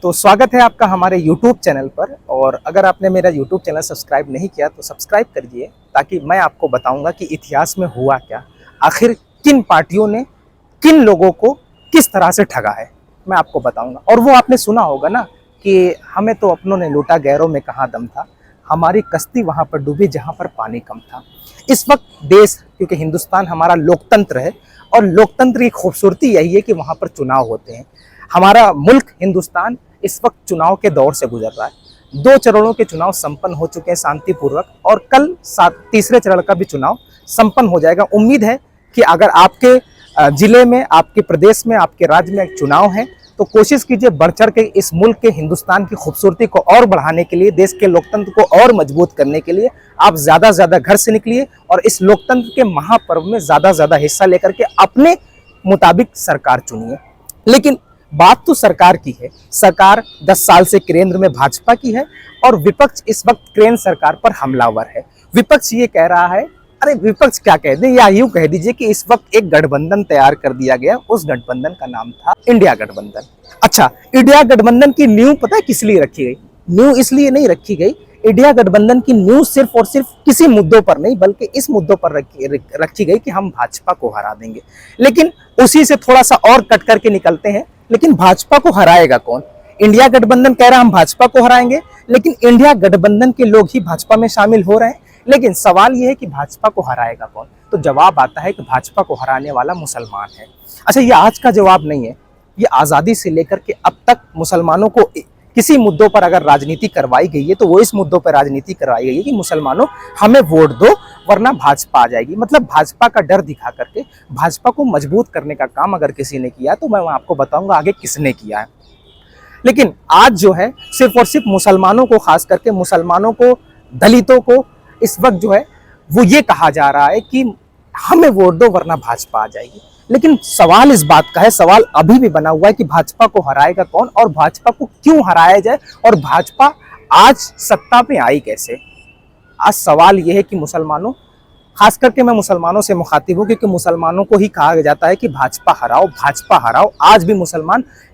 तो स्वागत है आपका हमारे YouTube चैनल पर। और अगर आपने मेरा YouTube चैनल सब्सक्राइब नहीं किया तो सब्सक्राइब करिए, ताकि मैं आपको बताऊंगा कि इतिहास में हुआ क्या, आखिर किन पार्टियों ने किन लोगों को किस तरह से ठगा है, मैं आपको बताऊंगा। और वो आपने सुना होगा ना कि हमें तो अपनों ने लूटा, गैरों में कहाँ दम था, हमारी कश्ती वहाँ पर डूबी जहाँ पर पानी कम था। इस वक्त देश, क्योंकि हिंदुस्तान हमारा लोकतंत्र है और लोकतंत्र की खूबसूरती यही है कि वहाँ पर चुनाव होते हैं। हमारा मुल्क हिंदुस्तान इस वक्त चुनाव के दौर से गुजर रहा है। 2 चरणों के चुनाव संपन्न हो चुके हैं शांतिपूर्वक, और कल तीसरे चरण का भी चुनाव संपन्न हो जाएगा। उम्मीद है कि अगर आपके जिले में, आपके प्रदेश में, आपके राज्य में एक चुनाव है तो कोशिश कीजिए बढ़ चढ़ के इस मुल्क के, हिंदुस्तान की खूबसूरती को और बढ़ाने के लिए, देश के लोकतंत्र को और मजबूत करने के लिए आप ज़्यादा से ज़्यादा घर से निकलिए और इस लोकतंत्र के महापर्व में ज़्यादा से ज़्यादा हिस्सा लेकर के अपने मुताबिक सरकार चुनिए। लेकिन बात तो सरकार की है। सरकार 10 साल से केंद्र में भाजपा की है और विपक्ष इस वक्त केंद्र सरकार पर हमलावर है। विपक्ष ये कह रहा है, अरे विपक्ष क्या कह दे, या यूं कह दीजिए कि इस वक्त एक गठबंधन तैयार कर दिया गया। उस गठबंधन का नाम था इंडिया गठबंधन। अच्छा, इंडिया गठबंधन की नींव पता है किस लिए रखी गई? नींव इसलिए नहीं रखी गई, इंडिया गठबंधन की नींव सिर्फ और सिर्फ किसी मुद्दों पर नहीं, बल्कि इस मुद्दों पर रखी गई कि हम भाजपा को हरा देंगे। लेकिन उसी से थोड़ा सा और कट करके निकलते हैं, लेकिन भाजपा को हराएगा कौन? इंडिया गठबंधन कह रहा हम भाजपा को हराएंगे, लेकिन इंडिया गठबंधन के लोग ही भाजपा में शामिल हो रहे हैं। लेकिन सवाल यह है कि भाजपा को हराएगा कौन? तो जवाब आता है कि भाजपा को हराने वाला मुसलमान है। अच्छा, ये आज का जवाब नहीं है, ये आज़ादी से लेकर के अब तक मुसलमानों को किसी मुद्दों पर अगर राजनीति करवाई गई है तो वो इस मुद्दों पर राजनीति करवाई गई है कि मुसलमानों हमें वोट दो वरना भाजपा आ जाएगी। मतलब भाजपा का डर दिखा करके भाजपा को मजबूत करने का काम अगर किसी ने किया तो मैं आपको बताऊंगा आगे किसने किया है। लेकिन आज जो है सिर्फ और सिर्फ मुसलमानों को, खास करके मुसलमानों को, दलितों को इस वक्त जो है वो ये कहा जा रहा है कि हमें वोट दो वरना भाजपा आ जाएगी। लेकिन सवाल इस बात का है, सवाल अभी भी बना हुआ है कि भाजपा को हराएगा कौन और भाजपा को क्यों हराया जाए, और भाजपा आज सत्ता में आई कैसे? आज सवाल यह है कि मुसलमानों, खास करके मैं मुसलमानों से मुखातिब हूँ, क्योंकि मुसलमानों को ही कहा जाता है कि भाजपा हराओ, भाजपा हराओ। आज भी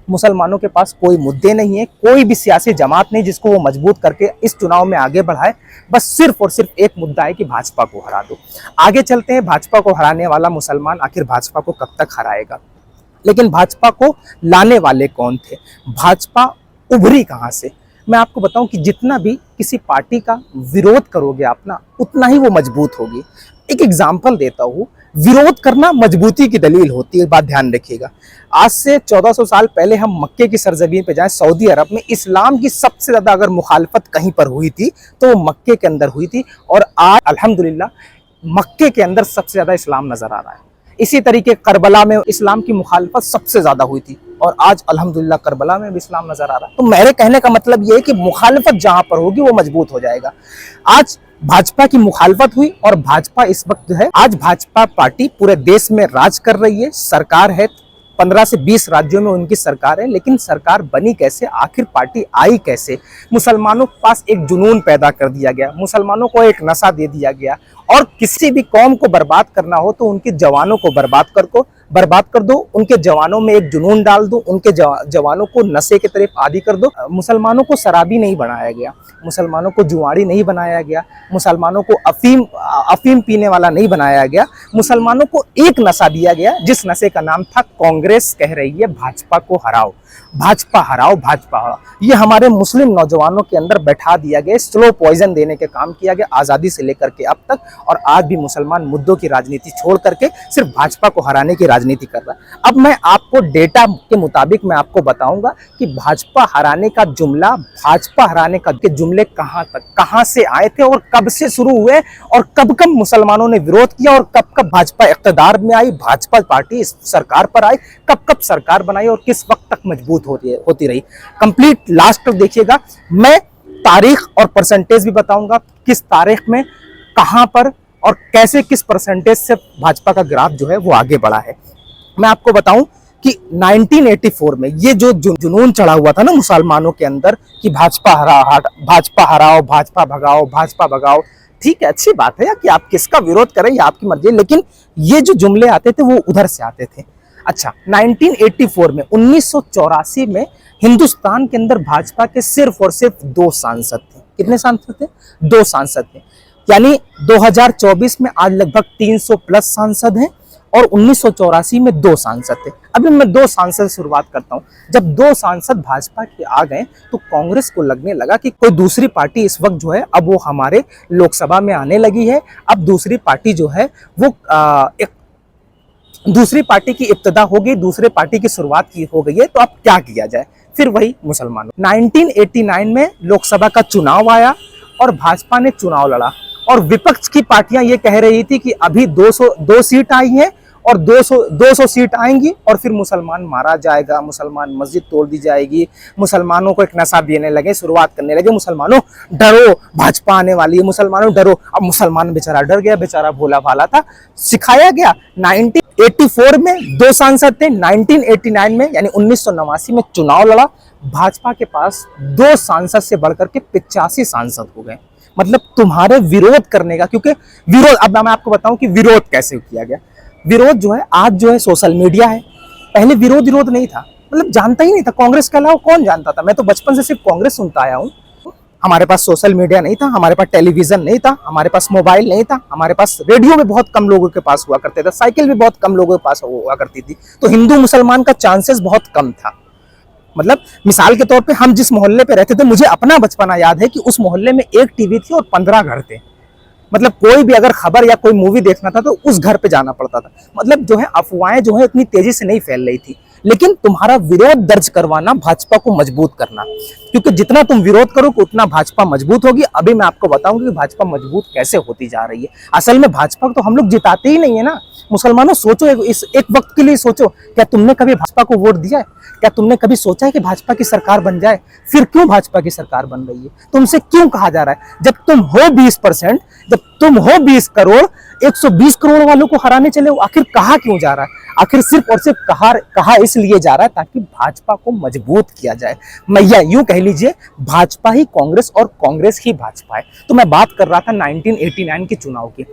मुसलमानों के पास कोई मुद्दे नहीं है, कोई भी सियासी जमात नहीं जिसको वो मजबूत करके इस चुनाव में आगे बढ़ाए। बस सिर्फ और सिर्फ एक मुद्दा है कि भाजपा को हरा दो। आगे चलते हैं, भाजपा को हराने वाला मुसलमान आखिर भाजपा को कब तक हराएगा? लेकिन भाजपा को लाने वाले कौन थे? भाजपा उभरी कहाँ से? मैं आपको बताऊं कि जितना भी किसी पार्टी का विरोध करोगे आप ना, उतना ही वो मजबूत होगी। एक एग्जाम्पल देता हूँ, विरोध करना मजबूती की दलील होती है, बात ध्यान रखिएगा। आज से 1400 साल पहले हम मक्के की सरजमीन पे जाएं, सऊदी अरब में इस्लाम की सबसे ज्यादा अगर मुखालफत कहीं पर हुई थी तो वो मक्के के अंदर हुई थी, और आज अल्हम्दुलिल्लाह मक्के के अंदर सबसे ज्यादा इस्लाम नजर आ रहा है। इसी तरीके करबला में इस्लाम की मुखालफत सबसे ज्यादा हुई थी और आज अल्हम्दुलिल्लाह करबला में भी इस्लाम नजर आ रहा है। तो मेरे कहने का मतलब ये है कि मुखालफत जहां पर होगी वो मजबूत हो जाएगा। आज भाजपा की मुखालफत हुई और भाजपा इस वक्त जो है, आज भाजपा पार्टी पूरे देश में राज कर रही है, सरकार है, 15 से 20 राज्यों में उनकी सरकार है। लेकिन सरकार बनी कैसे? आखिर पार्टी आई कैसे? मुसलमानों के पास एक जुनून पैदा कर दिया गया, मुसलमानों को एक नशा दे दिया गया, और किसी भी कौम को बर्बाद करना हो तो उनके जवानों को बर्बाद कर दो, उनके जवानों में एक जुनून डाल दो, उनके जवानों को नशे की तरफ आदी कर दो। मुसलमानों को शराबी नहीं बनाया गया, मुसलमानों को जुआड़ी नहीं बनाया गया, मुसलमानों को अफीम पीने वाला नहीं बनाया गया। मुसलमानों को एक नशा दिया गया, जिस नशे का नाम था, कांग्रेस कह रही है भाजपा को हराओ, भाजपा हराओ, भाजपा हराओ। ये हमारे मुस्लिम नौजवानों के अंदर बैठा दिया गया, स्लो पॉइजन देने के काम किया गया आज़ादी से लेकर के अब तक। और आज भी मुसलमान मुद्दों की राजनीति छोड़ करके सिर्फ भाजपा को हराने की राजनीति कर रहा है। अब मैं आपको डेटा के मुताबिक मैं आपको बताऊंगा कि भाजपा हराने का जुमला, भाजपा हराने का जुमले कहां से आए थे और कब से शुरू हुए, और कब कब मुसलमानों ने विरोध किया, और कब कब भाजपा इख्तिदार में आई, भाजपा पार्टी इस सरकार पर आई, कब कब सरकार बनाई और किस वक्त तक मजबूत होती रही। कंप्लीट लास्ट तक देखिएगा। मैं तारीख और परसेंटेज भी बताऊंगा, किस तारीख में, कहां पर और कैसे, किस परसेंटेज से भाजपा का ग्राफ जो है वो आगे बढ़ा है। मैं आपको बताऊं कि 1984 में ये जो जुनून चढ़ा हुआ था ना मुसलमानों के अंदर कि भाजपा हराओ, भाजपा भगाओ, भाजपा भगाओ, ठीक है, अच्छी बात है कि आप किसका विरोध करें, ये आपकी मर्जी, लेकिन ये जो जुमले आते थे वो उधर से आते थे। अच्छा, 1984 में 1984 में हिंदुस्तान के अंदर भाजपा के सिर्फ और सिर्फ 2 सांसद थे। कितने सांसद थे? 2 सांसद थे। यानी 2024 में आज लगभग 300 प्लस सांसद हैं और 1984 में 2 सांसद थे। अभी मैं 2 सांसद से शुरुआत करता हूं। जब 2 सांसद भाजपा के आ गए तो कांग्रेस को लगने लगा कि कोई दूसरी पार्टी इस वक्त जो है अब वो हमारे लोकसभा में आने लगी है। अब दूसरी पार्टी जो है वो एक दूसरी पार्टी की इब्तिदा हो गई, दूसरे पार्टी की शुरुआत की हो गई है, तो अब क्या किया जाए? फिर वही मुसलमानों। 1989 में लोकसभा का चुनाव आया और भाजपा ने चुनाव लड़ा और विपक्ष की पार्टियां ये कह रही थी कि अभी 202 सीट आई हैं और 200 सीट आएंगी और फिर मुसलमान मारा जाएगा, मुसलमान मस्जिद तोड़ दी जाएगी, मुसलमानों को एक नशा देने लगे, शुरुआत करने लगे, मुसलमानों डरो भाजपा आने वाली है, मुसलमानों डरो। अब मुसलमान बेचारा डर गया, बेचारा भोला भाला था, सिखाया गया। 1984 में 2 सांसद थे, 1989 में यानी 1989 में चुनाव लड़ा, भाजपा के पास 2 सांसद से बढ़कर के 85 सांसद हो गए। मतलब तुम्हारे विरोध करने का, क्योंकि विरोध, अब मैं आपको बताऊं कि विरोध कैसे किया गया। विरोध जो है आज जो है सोशल मीडिया है, पहले विरोध नहीं था, मतलब जानता ही नहीं था कांग्रेस के अलावा, कौन जानता था? मैं तो बचपन से सिर्फ कांग्रेस सुनता आया हूँ। हमारे पास सोशल मीडिया नहीं था, हमारे पास टेलीविजन नहीं था, हमारे पास मोबाइल नहीं था, हमारे पास रेडियो भी बहुत कम लोगों के पास हुआ करते थे, साइकिल भी बहुत कम लोगों के पास हुआ करती थी, तो हिंदू मुसलमान का चांसेस बहुत कम था। मतलब मिसाल के तौर पे हम जिस मोहल्ले पे रहते थे, मुझे अपना बचपना याद है कि उस मोहल्ले में 1 टीवी थी और 15 घर थे। मतलब कोई भी अगर खबर या कोई मूवी देखना था तो उस घर पे जाना पड़ता था। मतलब जो है अफवाहें जो है इतनी तेजी से नहीं फैल रही थी, लेकिन तुम्हारा विरोध दर्ज करवाना भाजपा को मजबूत करना, क्योंकि जितना तुम विरोध करोगे उतना भाजपा मजबूत होगी। अभी मैं आपको बताऊंगा कि भाजपा मजबूत कैसे होती जा रही है। असल में भाजपा को तो हम लोग जिताते ही नहीं है ना। मुसलमानों सोचो, इस एक वक्त के लिए सोचो, क्या तुमने कभी भाजपा को वोट दिया है? क्या तुमने कभी सोचा है कि भाजपा की सरकार बन जाए? फिर क्यों भाजपा की सरकार बन रही है? तुमसे क्यों कहा जा रहा है? जब तुम हो 20%, जब तुम हो 20 करोड़, 120 करोड़ वालों को हराने चले हो, आखिर कहा क्यों जा रहा है? आखिर सिर्फ और सिर्फ कहा इसलिए जा रहा है ताकि भाजपा को मजबूत किया जाए। मैं यूं कह लीजिए, भाजपा ही कांग्रेस और कांग्रेस ही भाजपा है। तो मैं बात कर रहा था 1989 के चुनाव की।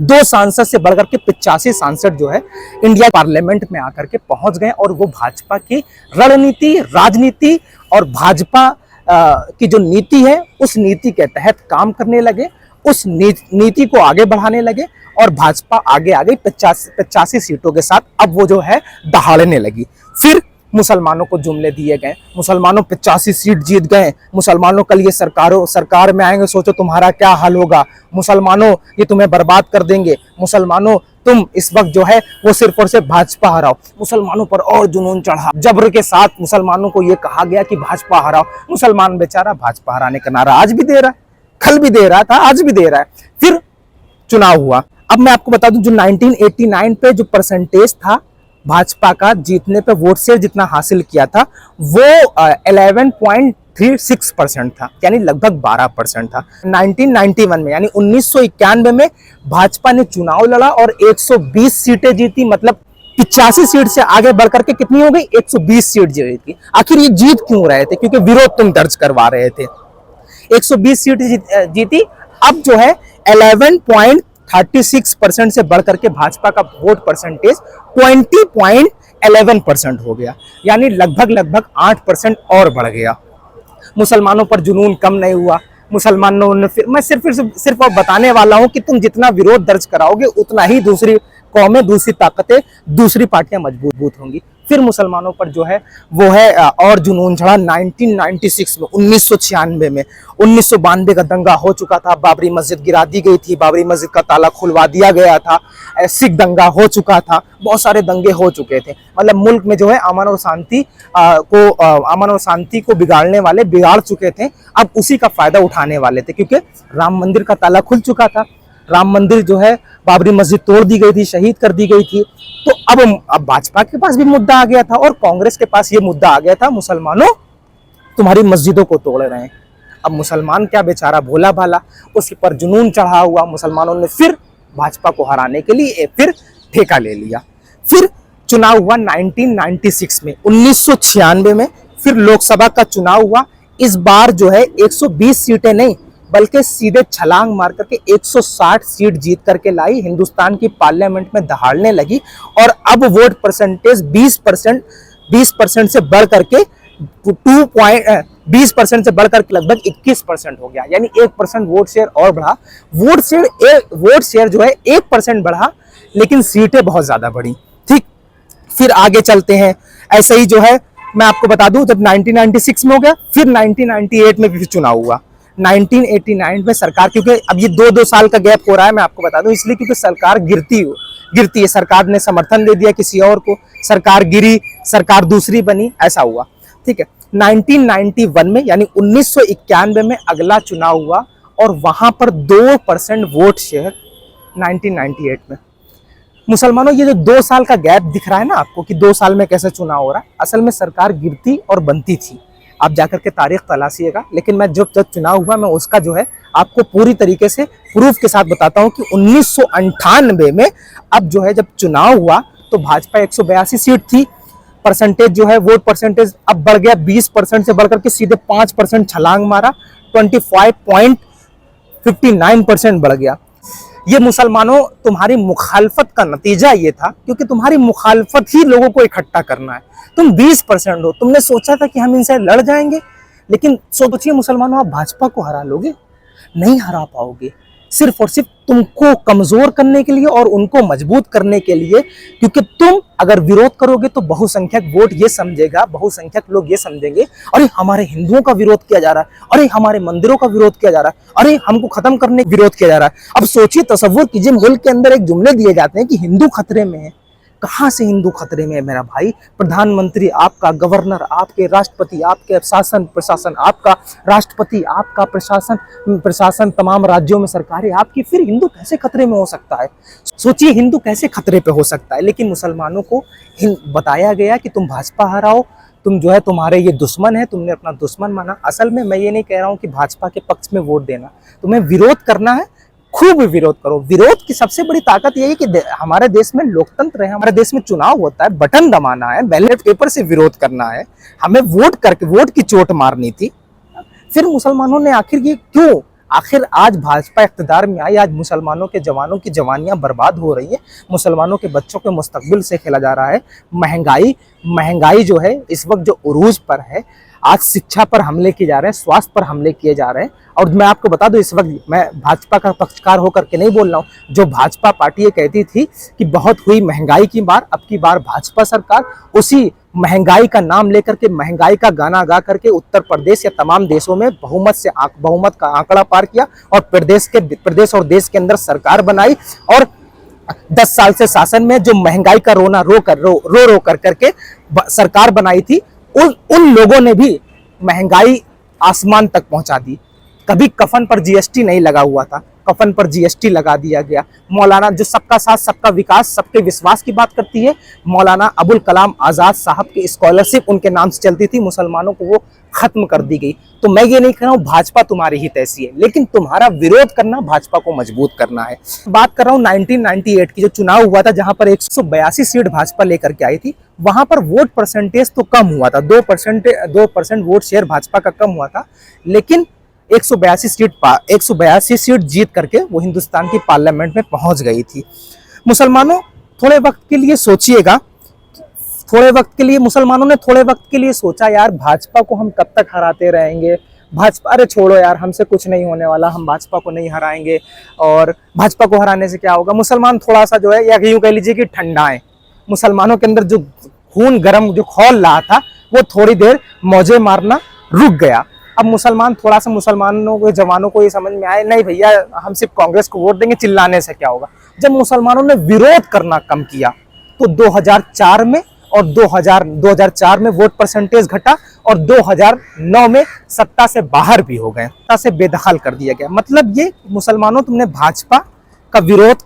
2 सांसद से बढ़कर के 85 सांसद जो है इंडिया पार्लियामेंट में आकर के पहुंच गए और वो भाजपा की रणनीति, राजनीति और भाजपा की जो नीति है उस नीति के तहत काम करने लगे, उस नीति को आगे बढ़ाने लगे और भाजपा आगे आ गई 85 सीटों के साथ। अब वो जो है दहाड़ने लगी। फिर मुसलमानों को जुमले दिए गए, मुसलमानों 85 सीट जीत गए, मुसलमानों कल ये सरकार में आएंगे, सोचो तुम्हारा क्या हाल होगा, मुसलमानों ये तुम्हें बर्बाद कर देंगे, मुसलमानों तुम इस वक्त जो है वो सिर्फ और सिर्फ भाजपा हराओ। मुसलमानों पर और जुनून चढ़ा, जबर के साथ मुसलमानों को ये कहा गया कि भाजपा हराओ। मुसलमान बेचारा भाजपा हराने का नारा आज भी दे रहा है, कल भी दे रहा था, आज भी दे रहा है। फिर चुनाव हुआ। अब मैं आपको बता दूं, जो 1989 पे जो परसेंटेज था भाजपा का जीतने पे, वोट शेयर जितना हासिल किया था वो 11.36% था, यानी लगभग 12% था। 1991 में यानी 1991 में भाजपा ने चुनाव लड़ा और 120 सीटें जीती। मतलब 85 सीट से आगे बढ़कर के कितनी हो गई? 120 सीट जीती। आखिर ये जीत क्यों रहे थे? क्योंकि विरोध तुम दर्ज करवा रहे थे। 120 सीट जीती। अब जो है 11.36% से बढ़कर के भाजपा का वोट परसेंटेज 20.11% हो गया, यानी लगभग 8% और बढ़ गया। मुसलमानों पर जुनून कम नहीं हुआ। मुसलमानों ने फिर, मैं सिर्फ बताने वाला हूं कि तुम जितना विरोध दर्ज कराओगे उतना ही दूसरी कौमें, दूसरी ताकतें, दूसरी पार्टियां मजबूत होंगी। फिर मुसलमानों पर जो है वो है और जुनून चढ़ा 1996 में, 1996 में। 1992 का दंगा हो चुका था, बाबरी मस्जिद गिरा दी गई थी, बाबरी मस्जिद का ताला खुलवा दिया गया था, सिख दंगा हो चुका था, बहुत सारे दंगे हो चुके थे। मतलब मुल्क में जो है अमन और शांति को बिगाड़ने वाले बिगाड़ चुके थे। अब उसी का फायदा उठाने वाले थे, क्योंकि राम मंदिर का ताला खुल चुका था। राम मंदिर जो है, बाबरी मस्जिद तोड़ दी गई थी, शहीद कर दी गई थी। तो अब भाजपा के पास भी मुद्दा आ गया था और कांग्रेस के पास ये मुद्दा आ गया था, मुसलमानों तुम्हारी मस्जिदों को तोड़ रहे हैं। अब मुसलमान क्या बेचारा भोला भाला, उस पर जुनून चढ़ा हुआ। मुसलमानों ने फिर भाजपा को हराने के लिए फिर ठेका ले लिया। फिर चुनाव हुआ 1996 में। 1996 में फिर लोकसभा का चुनाव हुआ। इस बार जो है 120 सीटें नहीं बल्कि सीधे छलांग मार करके 160 सीट जीत करके लाई, हिंदुस्तान की पार्लियामेंट में दहाड़ने लगी। और अब वोट परसेंटेज 20% से बढ़ करके 20% से बढ़कर लगभग 21% हो गया, यानी 1% वोट शेयर और बढ़ा। वोट शेयर जो है 1% बढ़ा, लेकिन सीटें बहुत ज्यादा बढ़ी। ठीक, फिर आगे चलते हैं। ऐसे ही जो है मैं आपको बता दूं, जब 1996 में हो गया, फिर 1998 में भी चुनाव हुआ। 1989 में सरकार, क्योंकि अब ये 2-2 साल का गैप हो रहा है, मैं आपको बता दूं, इसलिए क्योंकि सरकार गिरती है। सरकार ने समर्थन दे दिया किसी और को, सरकार गिरी, सरकार दूसरी बनी, ऐसा हुआ। ठीक है, 1991 में यानी 1991 में अगला चुनाव हुआ और वहां पर 2% वोट शेयर 1998 में। मुसलमानों, ये जो 2 साल का गैप दिख रहा है ना आपको कि 2 साल में कैसे चुनाव हो रहा है, असल में सरकार गिरती और बनती थी। आप जाकर के तारीख तलाशिएगा, लेकिन मैं जब चुनाव हुआ मैं उसका जो है आपको पूरी तरीके से प्रूफ के साथ बताता हूं कि 1998 में अब जो है जब चुनाव हुआ तो भाजपा 182 सीट थी। परसेंटेज जो है वोट परसेंटेज अब बढ़ गया, 20% से बढ़कर के सीधे 5% छलांग मारा, 25.59% बढ़ गया। ये मुसलमानों, तुम्हारी मुखालफत का नतीजा ये था, क्योंकि तुम्हारी मुखालफत ही लोगों को इकट्ठा करना है। तुम 20% हो, तुमने सोचा था कि हम इनसे लड़ जाएंगे, लेकिन सोचिए मुसलमानों, आप भाजपा को हरा लोगे? नहीं हरा पाओगे, सिर्फ और सिर्फ तुमको कमजोर करने के लिए और उनको मजबूत करने के लिए। क्योंकि तुम अगर विरोध करोगे तो बहुसंख्यक वोट ये समझेगा, बहुसंख्यक लोग ये समझेंगे, अरे हमारे हिंदुओं का विरोध किया जा रहा है, अरे हमारे मंदिरों का विरोध किया जा रहा है, अरे हमको खत्म करने का विरोध किया जा रहा है। अब सोचिए, तसव्वुर कीजिए, मुल्क के अंदर एक जुमले दिए जाते हैं कि हिंदू खतरे में है। कहां से हिंदू खतरे में है मेरा भाई? प्रधानमंत्री आपका, गवर्नर आपके, राष्ट्रपति आपके, शासन प्रशासन आपका, राष्ट्रपति आपका, प्रशासन तमाम राज्यों में सरकारें आपकी, फिर हिंदू कैसे खतरे में हो सकता है? सोचिए, हिंदू कैसे खतरे पे हो सकता है? लेकिन मुसलमानों को बताया गया कि तुम भाजपा हराओ, तुम जो है तुम्हारे ये दुश्मन है, तुमने अपना दुश्मन माना। असल में मैं ये नहीं कह रहा हूं कि भाजपा के पक्ष में वोट देना, तुम्हें विरोध करना है, खूब विरोध करो। विरोध की सबसे बड़ी ताकत यह है कि हमारे देश में लोकतंत्र है, हमारे देश में चुनाव होता है, बटन दबाना है, बैलेट पेपर से विरोध करना है, हमें वोट करके वोट की चोट मारनी थी। फिर मुसलमानों ने आखिर ये क्यों? आखिर आज भाजपा इख्तिदार में आई, आज मुसलमानों के जवानों की जवानियां बर्बाद हो रही है, मुसलमानों के बच्चों के मुस्तकबिल से खेला जा रहा है। महंगाई जो है इस वक्त जो उरूज पर है, आज शिक्षा पर हमले किए जा रहे हैं, स्वास्थ्य पर हमले किए जा रहे हैं। और मैं आपको बता दूं, इस वक्त मैं भाजपा का पक्षकार होकर के नहीं बोल रहा हूं, जो भाजपा पार्टी ये कहती थी कि बहुत हुई महंगाई की बार, अब की बार भाजपा सरकार उसी महंगाई का नाम लेकर के, महंगाई का गाना गा करके उत्तर प्रदेश या तमाम देशों में बहुमत का आंकड़ा पार किया और प्रदेश और देश के अंदर सरकार बनाई। और 10 साल से शासन में जो महंगाई का रोना रो कर करके सरकार बनाई थी, उन लोगों ने भी महंगाई आसमान तक पहुंचा दी। कभी कफन पर जीएसटी नहीं लगा हुआ था, कफन पर जीएसटी लगा दिया गया। मौलाना, जो सबका साथ सबका विकास सबके विश्वास की बात करती है, मौलाना अबुल कलाम आजाद साहब की स्कॉलरशिप उनके नाम से चलती थी, मुसलमानों को वो खत्म कर दी गई। तो मैं ये नहीं कह रहा हूँ भाजपा तुम्हारी ही तैसी है, लेकिन तुम्हारा विरोध करना, भाजपा को मजबूत करना है। बात कर रहा हूँ 1998 की, जो चुनाव हुआ था, जहां पर 182 सीट भाजपा लेकर के आई थी, वहां पर वोट परसेंटेज तो कम हुआ था, 2% वोट शेयर भाजपा का कम हुआ था, लेकिन 182 सीट जीत करके वो हिंदुस्तान की पार्लियामेंट में पहुंच गई थी। मुसलमानों, थोड़े वक्त के लिए सोचिएगा, मुसलमानों ने थोड़े वक्त के लिए सोचा, यार भाजपा को हम कब तक हराते रहेंगे, भाजपा, अरे छोड़ो यार, हमसे कुछ नहीं होने वाला, हम भाजपा को नहीं हराएंगे, और भाजपा को हराने से क्या होगा। मुसलमान थोड़ा सा जो है, या यूं कह लीजिए कि ठंडाएं, मुसलमानों के अंदर जो खून गर्म जो खौल रहा था, वो थोड़ी देर मौजे मारना रुक गया। अब मुसलमानों के जवानों को ये समझ में आए, नहीं भैया, हम सिर्फ कांग्रेस को वोट देंगे, चिल्लाने से क्या होगा। जब मुसलमानों ने विरोध करना कम किया तो 2004 में और 2004 में वोट परसेंटेज घटा और 2009 में सत्ता से बाहर भी हो गए, सत्ता से बेदखल कर दिया गया। मतलब ये मुसलमानों, तुमने भाजपा का विरोध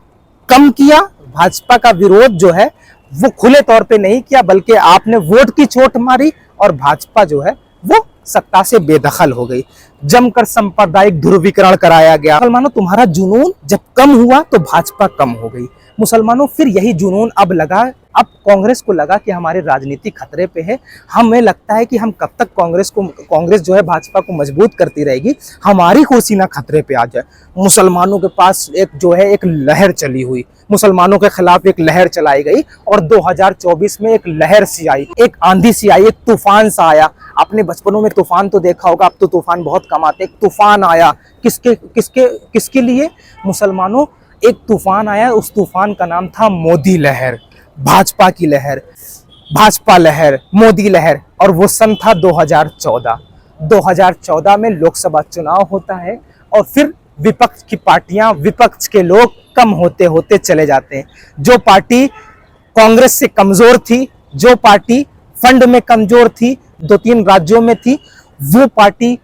कम किया, भाजपा का विरोध जो है वो खुले तौर पे नहीं किया, बल्कि आपने वोट की चोट मारी और भाजपा जो है वो सत्ता से बेदखल हो गई। जमकर सांप्रदायिक ध्रुवीकरण कराया गया। मुसलमानों, तुम्हारा जुनून जब कम हुआ तो भाजपा कम हो गई। मुसलमानों, फिर यही जुनून अब लगा अब कांग्रेस को लगा कि हमारे राजनीति खतरे पे है। हमें लगता है कि हम कब तक कांग्रेस जो है भाजपा को मजबूत करती रहेगी, हमारी कुर्सी ना खतरे पे आ जाए। मुसलमानों के पास एक लहर चली हुई, मुसलमानों के खिलाफ एक लहर चलाई गई और 2024 में एक लहर सी आई, एक आंधी सी आई, एक तूफान सा आया। आपने बचपनों में तूफान तो देखा होगा, अब तो तूफान बहुत कम आते। एक तूफान आया, किसके लिए? मुसलमानों। एक तूफान आया, उस तूफान का नाम था मोदी लहर, भाजपा की लहर, भाजपा लहर, मोदी लहर। और वो सन था 2014। 2014 में लोकसभा चुनाव होता है और फिर विपक्ष की पार्टियां, विपक्ष के लोग कम होते होते चले जाते हैं। जो पार्टी कांग्रेस से कमजोर थी, जो पार्टी फंड में कमजोर थी, 2-3 राज्यों में थी, वो पार्टी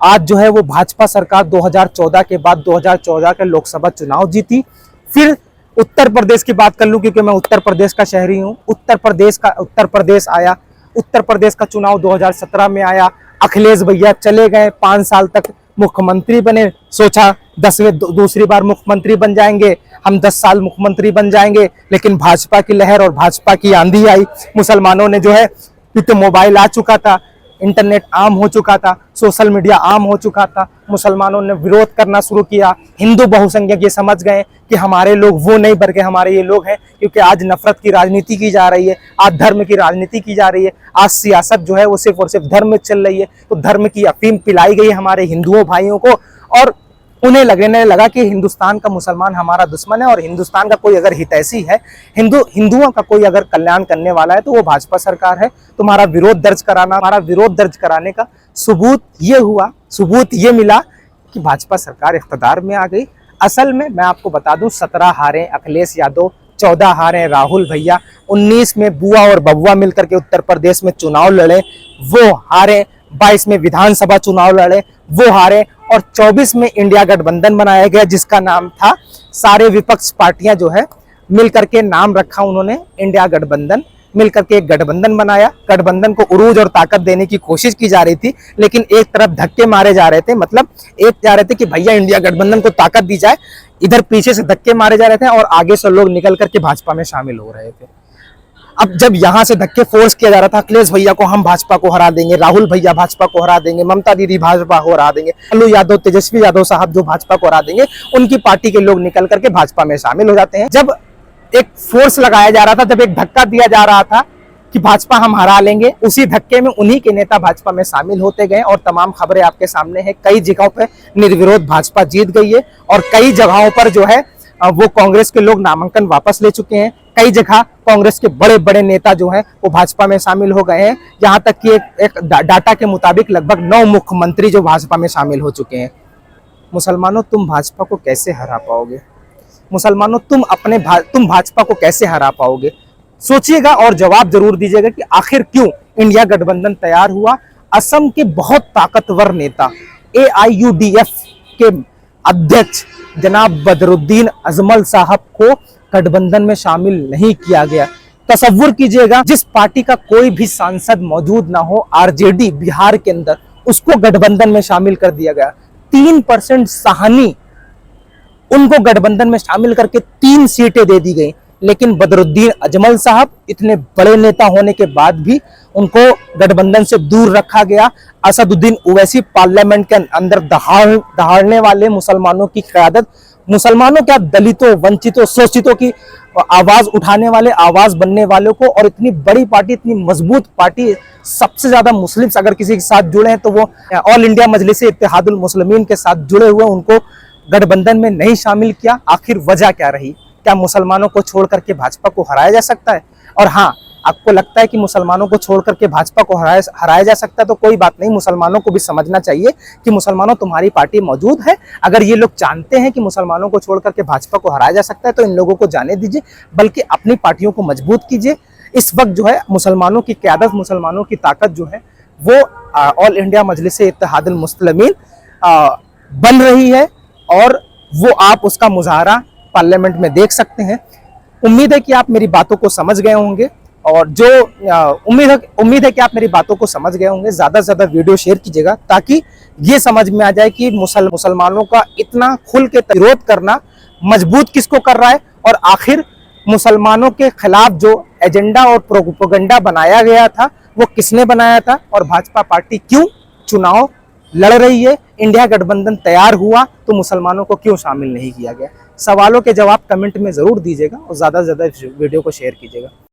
आज जो है वो भाजपा सरकार 2014 के बाद 2014 के लोकसभा चुनाव जीती। फिर उत्तर प्रदेश की बात कर लूं क्योंकि मैं उत्तर प्रदेश का शहरी हूं। उत्तर प्रदेश आया, उत्तर प्रदेश का चुनाव 2017 में आया। अखिलेश भैया चले गए, 5 साल तक मुख्यमंत्री बने, सोचा 10वें दूसरी बार मुख्यमंत्री बन जाएंगे, हम 10 साल मुख्यमंत्री बन जाएंगे। लेकिन भाजपा की लहर और भाजपा की आंधी आई। मुसलमानों ने जो है, तो मोबाइल आ चुका था, इंटरनेट आम हो चुका था, सोशल मीडिया आम हो चुका था, मुसलमानों ने विरोध करना शुरू किया। हिंदू बहुसंख्यक ये समझ गए कि हमारे लोग वो नहीं बल्कि हमारे ये लोग हैं, क्योंकि आज नफरत की राजनीति की जा रही है, आज धर्म की राजनीति की जा रही है, आज सियासत जो है वो सिर्फ और सिर्फ धर्म में चल रही है। तो धर्म की अफीम पिलाई गई हमारे हिंदुओं भाइयों को और उन्हें लगने लगा कि हिंदुस्तान का मुसलमान हमारा दुश्मन है और हिंदुस्तान का कोई अगर हितैषी है, हिंदुओं का कोई अगर कल्याण करने वाला है तो वो भाजपा सरकार है। तुम्हारा विरोध दर्ज कराने का सबूत ये मिला कि भाजपा सरकार इख्तियार में आ गई। असल में मैं आपको बता दूं, 17 हारे अखिलेश यादव, 14 हारे राहुल भैया, 19 में बुआ और बबुआ मिलकर के उत्तर प्रदेश में चुनाव लड़े, वो हारे। 22 में विधानसभा चुनाव लड़े, वो हारे। और 24 में इंडिया गठबंधन बनाया गया, जिसका नाम था, सारे विपक्ष पार्टियां जो है मिलकर के नाम रखा उन्होंने इंडिया गठबंधन, मिलकर के एक गठबंधन बनाया। गठबंधन को उरूज और ताकत देने की कोशिश की जा रही थी, लेकिन एक तरफ धक्के मारे जा रहे थे, मतलब एक जा रहे थे कि भैया इंडिया गठबंधन को ताकत दी जाए, इधर पीछे से धक्के मारे जा रहे थे और आगे से लोग निकल करके भाजपा में शामिल हो रहे थे। अब जब यहां से धक्के फोर्स किया जा रहा था, अखिलेश भैया को हम भाजपा को हरा देंगे, राहुल भैया भाजपा को हरा देंगे, ममता दीदी भाजपा को हरा देंगे, लालू यादव, तेजस्वी यादव साहब जो भाजपा को हरा देंगे, उनकी पार्टी के लोग निकल करके भाजपा में शामिल हो जाते हैं। जब एक फोर्स लगाया जा रहा था, जब एक धक्का दिया जा रहा था कि भाजपा हम हरा लेंगे, उसी धक्के में उन्हीं के नेता भाजपा में शामिल होते गए और तमाम खबरें आपके सामने है। कई जगहों पर निर्विरोध भाजपा जीत गई है और कई जगहों पर जो है वो कांग्रेस के लोग नामांकन वापस ले चुके हैं। कई जगह कांग्रेस के बड़े बड़े नेता जो हैं वो भाजपा में शामिल हो गए हैं। यहाँ तक कि एक डाटा के मुताबिक लगभग 9 मुख्यमंत्री जो भाजपा में शामिल हो चुके हैं। मुसलमानों, तुम भाजपा को कैसे हरा पाओगे? मुसलमानों, तुम भाजपा को कैसे हरा पाओगे? सोचिएगा और जवाब जरूर दीजिएगा कि आखिर क्यों इंडिया गठबंधन तैयार हुआ। असम के बहुत ताकतवर नेता AIUDF के अध्यक्ष जनाब बदरुद्दीन अजमल साहब को गठबंधन में शामिल नहीं किया गया। तसव्वुर कीजिएगा, जिस पार्टी का कोई भी सांसद मौजूद ना हो, RJD बिहार के अंदर, उसको गठबंधन में शामिल कर दिया गया। 3% साहनी उनको गठबंधन में शामिल करके 3 सीटें दे दी गई। लेकिन बदरुद्दीन अजमल साहब इतने बड़े नेता होने के बाद भी उनको गठबंधन से दूर रखा गया। असदुद्दीन ओवैसी पार्लियामेंट के अंदर दहाड़ने वाले मुसलमानों की क़यादत, मुसलमानों क्या, दलितों, वंचितों, शोषितों की आवाज उठाने वाले, आवाज बनने वालों को, और इतनी बड़ी पार्टी, इतनी मजबूत पार्टी, सबसे ज्यादा मुस्लिम्स अगर किसी के साथ जुड़े हैं तो वो ऑल इंडिया मजलिस इत्तेहादुल मुस्लिमीन के साथ जुड़े हुए, उनको गठबंधन में नहीं शामिल किया। आखिर वजह क्या रही? क्या मुसलमानों को छोड़ करके भाजपा को हराया जा सकता है? और हाँ, आपको लगता है कि मुसलमानों को छोड़ करके भाजपा को हराया जा सकता है, तो कोई बात नहीं, मुसलमानों को भी समझना चाहिए कि मुसलमानों, तुम्हारी पार्टी मौजूद है। अगर ये लोग जानते हैं कि मुसलमानों को छोड़ करके भाजपा को हराया जा सकता है तो इन लोगों को जाने दीजिए, बल्कि अपनी पार्टियों को मजबूत कीजिए। इस वक्त जो है मुसलमानों की क़यादत, मुसलमानों की ताकत जो है वो ऑल इंडिया मजलिस इत्तेहादुल मुस्लिमीन बन रही है और वो आप उसका मुजाहरा पार्लियामेंट में देख सकते हैं। उम्मीद है कि आप मेरी बातों को समझ गए होंगे और जो उम्मीद है कि आप मेरी बातों को समझ गए होंगे। ज़्यादा से ज़्यादा वीडियो शेयर कीजिएगा ताकि ये समझ में आ जाए कि मुसलमानों का इतना खुल के विरोध करना मजबूत किसको कर रहा है और आखिर मुसलमानों के खिलाफ जो एजेंडा और प्रोपेगेंडा बनाया गया था वो किसने बनाया था, और भाजपा पार्टी क्यों चुनाव लड़ रही है, इंडिया गठबंधन तैयार हुआ तो मुसलमानों को क्यों शामिल नहीं किया गया। सवालों के जवाब कमेंट में जरूर दीजिएगा और ज़्यादा से ज़्यादा वीडियो को शेयर कीजिएगा।